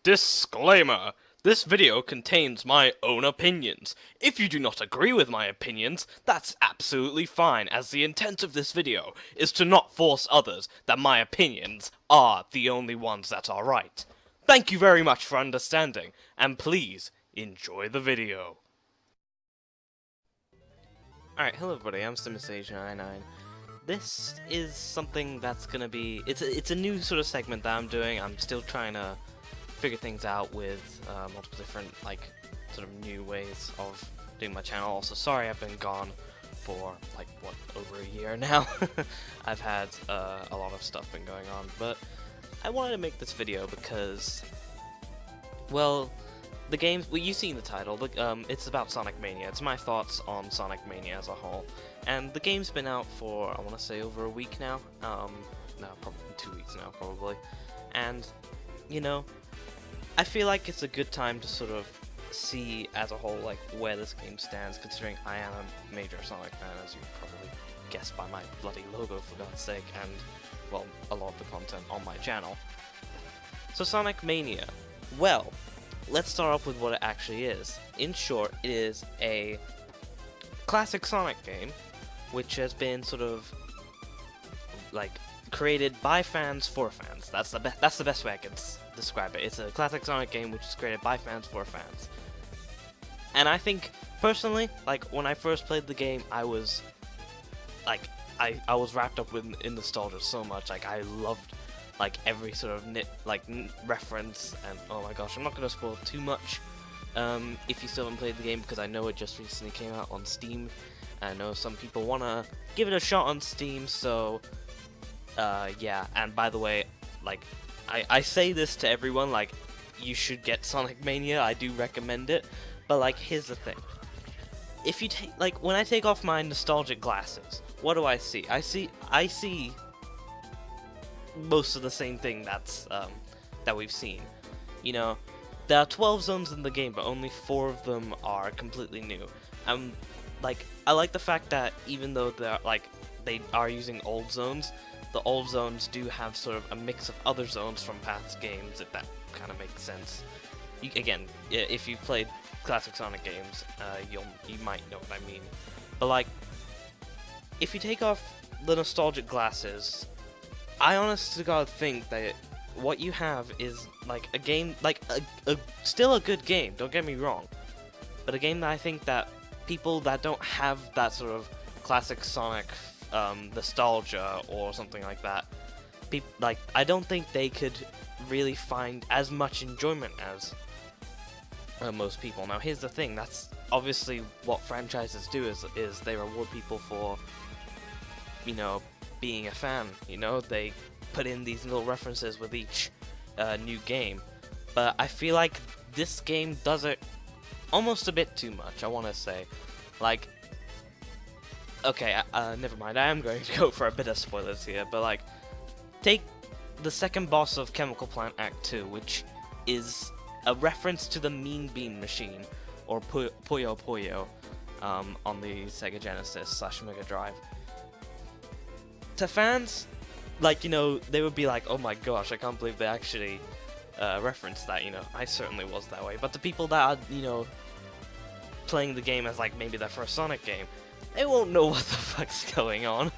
Disclaimer! This video contains my own opinions. If you do not agree with my opinions, that's absolutely fine, as the intent of this video is to not force others that my opinions are the only ones that are right. Thank you very much for understanding, and please enjoy the video. Alright, hello everybody, I'm Simi99. This is something that's gonna be, it's a new sort of segment that I'm doing. I'm still trying to figure things out with multiple different, sort of new ways of doing my channel. Also, sorry I've been gone for, over a year now. I've had a lot of stuff been going on, but I wanted to make this video because, well, the game, well, you've seen the title, it's about Sonic Mania. It's my thoughts on Sonic Mania as a whole. And the game's been out for, I want to say, over a week now. No, probably 2 weeks now, probably. And, you know, I feel like it's a good time to sort of see as a whole, where this game stands, considering I am a major Sonic fan, as you probably guessed by my bloody logo, for God's sake, and, well, a lot of the content on my channel. So Sonic Mania. Well, let's start off with what it actually is. In short, it is a classic Sonic game, which has been sort of, created by fans for fans. That's the best way I can describe it. It's a classic Sonic game which is created by fans for fans. And I think, personally, when I first played the game, I was, I was wrapped up in nostalgia so much. I loved, every sort of reference, and oh my gosh, I'm not gonna spoil too much if you still haven't played the game, because I know it just recently came out on Steam. I know some people wanna give it a shot on Steam, so yeah. And by the way, I say this to everyone, you should get Sonic Mania. I do recommend it, but here's the thing. If you take, when I take off my nostalgic glasses, what do I see? I see most of the same thing that's that we've seen. You know, there are 12 zones in the game, but only 4 of them are completely new. I like the fact that even though they are using old zones, the old zones do have sort of a mix of other zones from past games, if that kind of makes sense. Again, if you've played classic Sonic games, you might know what I mean. But if you take off the nostalgic glasses, I honestly gotta think that what you have is a game, still a good game, don't get me wrong, but a game that I think that people that don't have that sort of classic Sonic nostalgia or something like that, I don't think they could really find as much enjoyment as most people. Now here's the thing, that's obviously what franchises do, is they reward people for, you know, being a fan. You know, they put in these little references with each new game, but I feel like this game does it almost a bit too much, I want to say. Okay, never mind, I am going to go for a bit of spoilers here, but take the second boss of Chemical Plant Act 2, which is a reference to the Mean Bean Machine, or Puyo Puyo, on the Sega Genesis / Mega Drive. To fans, you know, they would be like, oh my gosh, I can't believe they actually referenced that, you know. I certainly was that way. But the people that are, you know, playing the game as maybe their first Sonic game, they won't know what the fuck's going on.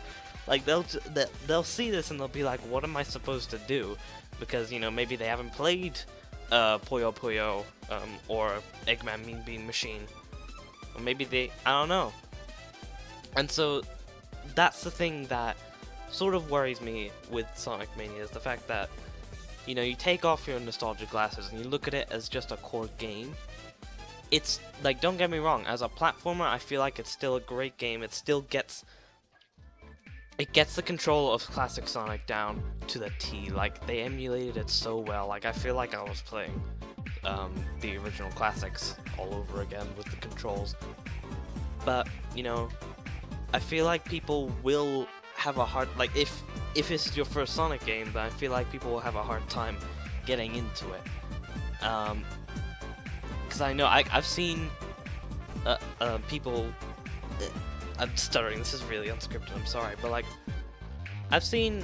They'll see this and they'll be like, what am I supposed to do? Because, you know, maybe they haven't played Puyo Puyo or Eggman Mean Bean Machine, or maybe I don't know. And so that's the thing that sort of worries me with Sonic Mania, is the fact that, you know, you take off your nostalgia glasses and you look at it as just a core game. It's, don't get me wrong, as a platformer, I feel like it's still a great game. It still gets the control of classic Sonic down to the T. They emulated it so well. I feel like I was playing the original classics all over again with the controls. But, you know, I feel like people will have a hard, if this is your first Sonic game, then I feel like people will have a hard time getting into it. Because I know I've seen people. I'm stuttering. This is really unscripted. I'm sorry, but I've seen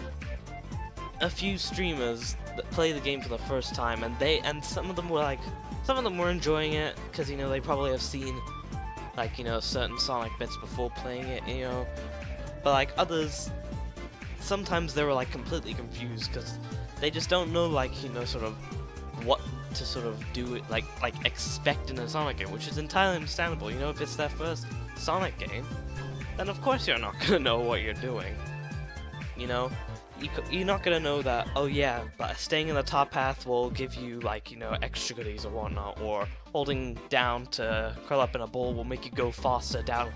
a few streamers play the game for the first time, and some of them were enjoying it because they probably have seen like certain Sonic bits before playing it, but like others, sometimes they were like completely confused because they just don't know like sort of what to sort of do it like expect in a Sonic game, which is entirely understandable. If it's their first Sonic game, then of course you're not gonna know what you're doing. You're not gonna know that, oh yeah, but staying in the top path will give you like extra goodies or whatnot, or holding down to curl up in a ball will make you go faster down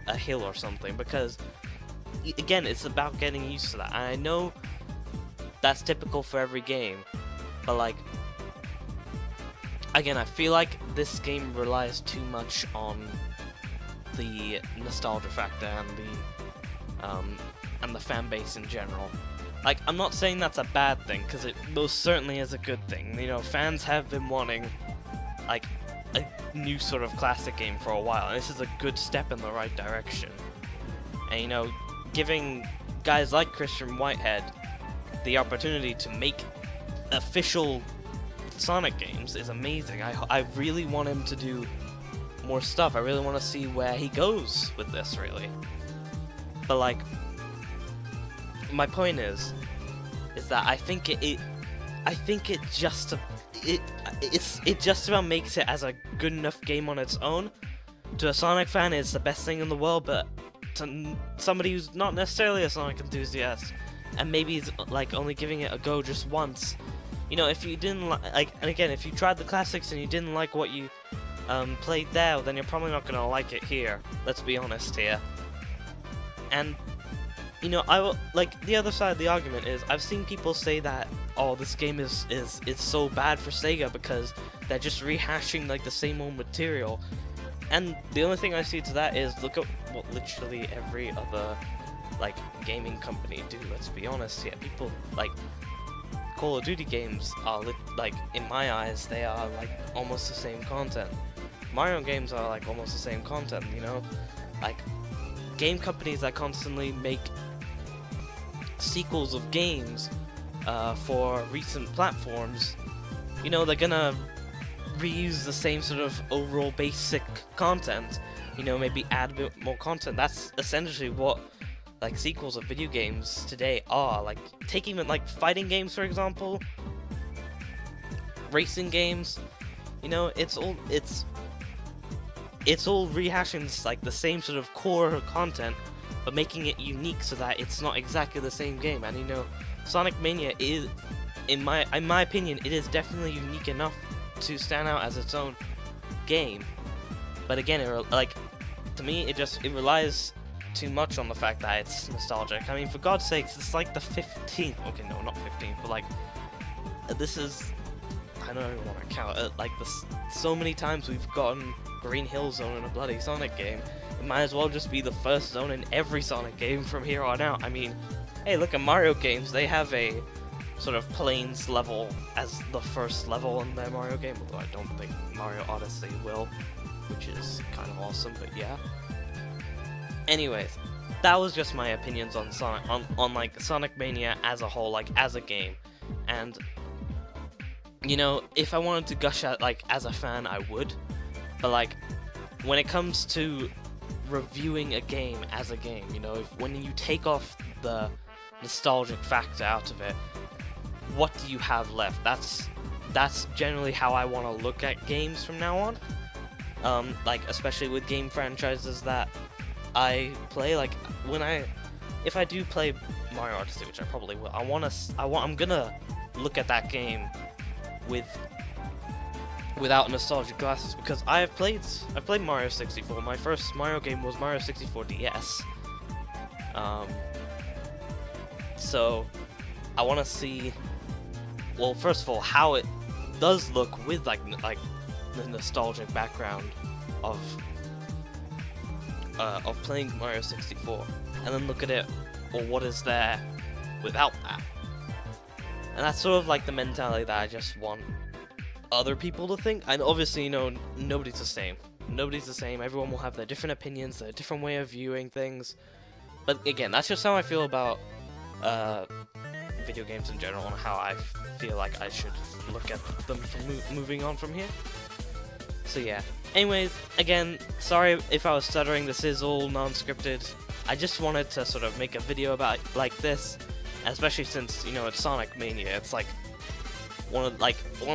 a hill or something, because again, it's about getting used to that. And I know that's typical for every game, but like again, I feel like this game relies too much on the nostalgia factor and the fan base in general. Like, I'm not saying that's a bad thing, because it most certainly is a good thing. Fans have been wanting like a new sort of classic game for a while, and this is a good step in the right direction. And giving guys like Christian Whitehead the opportunity to make official Sonic games is amazing. I really want him to do more stuff. I really want to see where he goes with this, really. But like, my point is that I think it just about makes it as a good enough game on its own. To a Sonic fan, it's the best thing in the world, but to somebody who's not necessarily a Sonic enthusiast, and maybe is like only giving it a go just once, if you didn't like, and again, if you tried the classics and you didn't like what you played there, then you're probably not gonna like it here. Let's be honest here. And I will, like, the other side of the argument is, I've seen people say that, oh, this game is so bad for Sega because they're just rehashing like the same old material. And the only thing I see to that is, look at what literally every other like gaming company do. Let's be honest here. People like Call of Duty games are like, in my eyes, they are like almost the same content. Mario games are like almost the same content. Like game companies that constantly make sequels of games for recent platforms, they're gonna reuse the same sort of overall basic content, maybe add a bit more content. That's essentially what like sequels of video games today are. Like, take even like fighting games, for example, racing games, it's all rehashing like the same sort of core content, but making it unique so that it's not exactly the same game. And Sonic Mania is, in my opinion, it is definitely unique enough to stand out as its own game. But again, to me, it relies too much on the fact that it's nostalgic. I mean, for God's sakes, it's like the 15th. Okay, no, not 15th, but like this is, I don't even want to count it. Like so many times we've gotten Green Hill Zone in a bloody Sonic game. It might as well just be the first zone in every Sonic game from here on out. I mean, hey, look at Mario games. They have a sort of plains level as the first level in their Mario game, although I don't think Mario Odyssey will, which is kind of awesome, but yeah. Anyways, that was just my opinions on Sonic, on like Sonic Mania as a whole, like as a game. And if I wanted to gush at like as a fan, I would. But like, when it comes to reviewing a game as a game, when you take off the nostalgic factor out of it, what do you have left? That's generally how I want to look at games from now on. Like, especially with game franchises that I play. Like, if I do play Mario Odyssey, which I probably will, I'm gonna look at that game without nostalgic glasses, because I've played Mario 64. My first Mario game was Mario 64 DS. So I want to see, well, first of all, how it does look with like the nostalgic background of playing Mario 64, and then look at it, or what is there without that. And that's sort of like the mentality that I just want other people to think. And obviously, nobody's the same. Nobody's the same. Everyone will have their different opinions, their different way of viewing things. But again, that's just how I feel about video games in general and how I feel like I should look at them from moving on from here. So yeah. Anyways, again, sorry if I was stuttering. This is all non-scripted. I just wanted to sort of make a video about like this, especially since, you know, it's Sonic Mania. It's like one of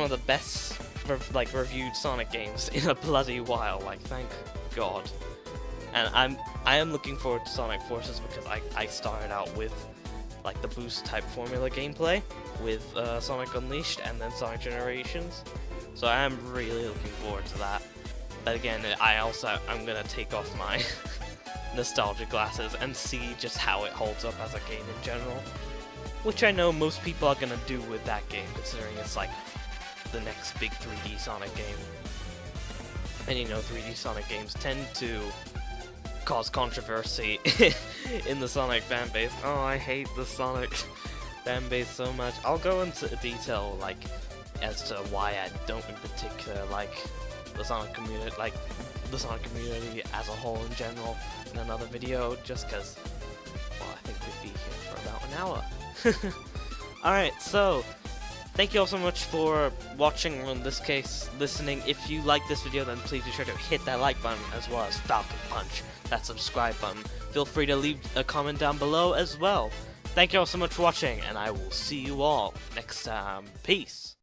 the best reviewed Sonic games in a bloody while. Like, thank God. And I am looking forward to Sonic Forces because I started out with like the boost type formula gameplay with Sonic Unleashed and then Sonic Generations. So I am really looking forward to that. But again, I'm gonna take off my nostalgia glasses and see just how it holds up as a game in general. Which I know most people are gonna do with that game, considering it's like the next big 3D Sonic game. And you know, 3D Sonic games tend to cause controversy in the Sonic fanbase. Oh, I hate the Sonic fanbase so much. I'll go into detail, like, as to why I don't in particular like the Sonic community, as a whole in general, in another video, just because, well, I think we'd be here for about an hour. Alright, so thank you all so much for watching, or in this case, listening. If you like this video, then please be sure to hit that like button, as well as Falcon Punch that subscribe button. Feel free to leave a comment down below as well. Thank you all so much for watching, and I will see you all next time. Peace!